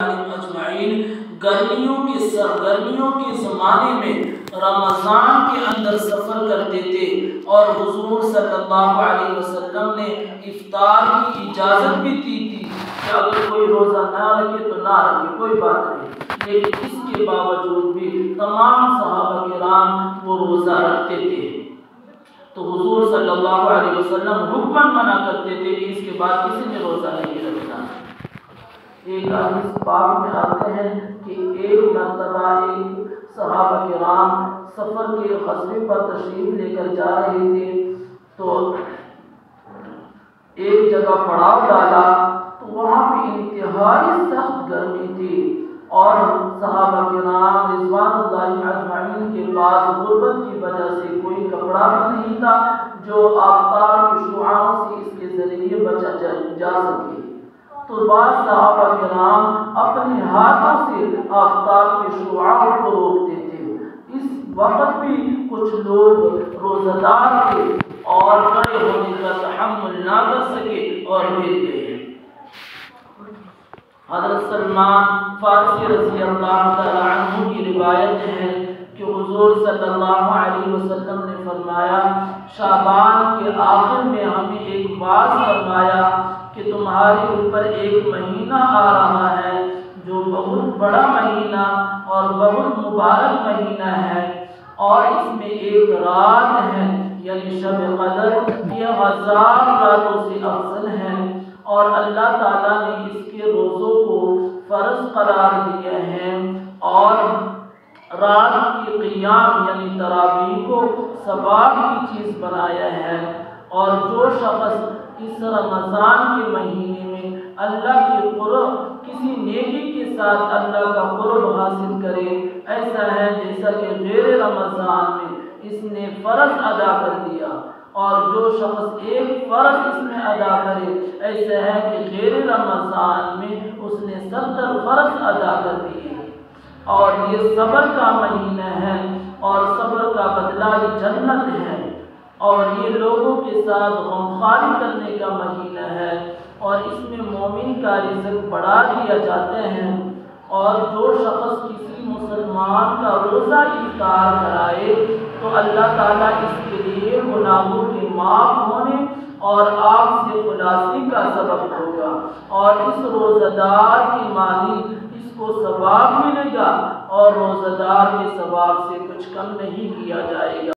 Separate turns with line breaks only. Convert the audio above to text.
اجمعین گرمیوں کے زمانے میں رمضان کے اندر سفر کرتے تھے، اور حضور صلی اللہ علیہ وسلم نے افطار کی اجازت بھی دی تھی کہ اگر کوئی روزہ نہ رکھے تو نہ رکھے، کوئی بات نہیں، لیکن اس کے باوجود بھی تمام صحابہ کرام وہ روزہ رکھتے تھے۔ تو حضور صلی اللہ علیہ وسلم حکماً منع کرتے تھے کہ اس کے بعد کسی نے روزہ نہیں رکھنا۔ ایک حدیث پاک میں آتے ہیں کہ ایک مرتبہ ایک صحابہ کرام سفر کے غزوے پر تشریف لے کر جا رہے تھے، تو ایک جگہ پڑاؤ ڈالا تو وہاں پہ انتہائی سخت گرمی تھی، اور صحابہ کرام رضوان اللہ اجمعین کے پاس غربت کی وجہ سے کوئی کپڑا بھی نہیں تھا جو آفتاب کی شعاعوں سے اس کے ذریعے بچا جا سکے۔ تو بعض صحابہ کرام اپنے ہاتھوں سے آفتاب کی شعاعوں کو روکتے تھے۔ اس وقت بھی کچھ لوگ روزہ دار تھے اور کھڑے ہونے کا تحمل نہ کر سکے اور گر گئے۔ حضرت سلمان فارسی رضی اللہ تعالی عنہ کی روایت ہے کہ حضور صلی اللہ علیہ وسلم نے فرمایا، شعبان کے آخر میں ہمیں ایک باز فرمایا کہ تمہارے اوپر ایک مہینہ آ رہا ہے جو بہت بڑا مہینہ اور بہت مبارک مہینہ ہے، اور اس میں ایک رات ہے یعنی شب قدر، یہ 1000 راتوں سے افضل ہے، اور اللہ تعالیٰ نے اس کے روزوں کو فرض قرار دیا ہے، اور رات کی قیام یعنی تراویح کو ثواب کی چیز بنایا ہے۔ اور جو شخص اس رمضان کے مہینے میں اللہ کے قرب کسی نیکی کے ساتھ اللہ کا قرب حاصل کرے، ایسا ہے جیسا کہ غیر رمضان میں اس نے فرض ادا کر دیا، اور جو شخص ایک فرض اس میں ادا کرے ایسا ہے کہ غیر رمضان میں اس نے 70 فرض ادا کر دیے۔ اور یہ صبر کا مہینہ ہے، اور صبر کا بدلہ یہ جنت ہے، اور یہ لوگوں کے ساتھ غمخواری کرنے کا مہینہ ہے، اور اس میں مومن کا رزق بڑھا دیا جاتے ہیں۔ اور جو شخص کسی مسلمان کا روزہ افطار کرائے تو اللہ تعالیٰ اس کے لیے گناہوں کے معاف ہونے اور آگ سے خلاصی کا سبب ہوگا، اور اس روزہ دار کی مانند اس کو ثواب ملے گا، اور روزہ دار کے ثواب سے کچھ کم نہیں کیا جائے گا۔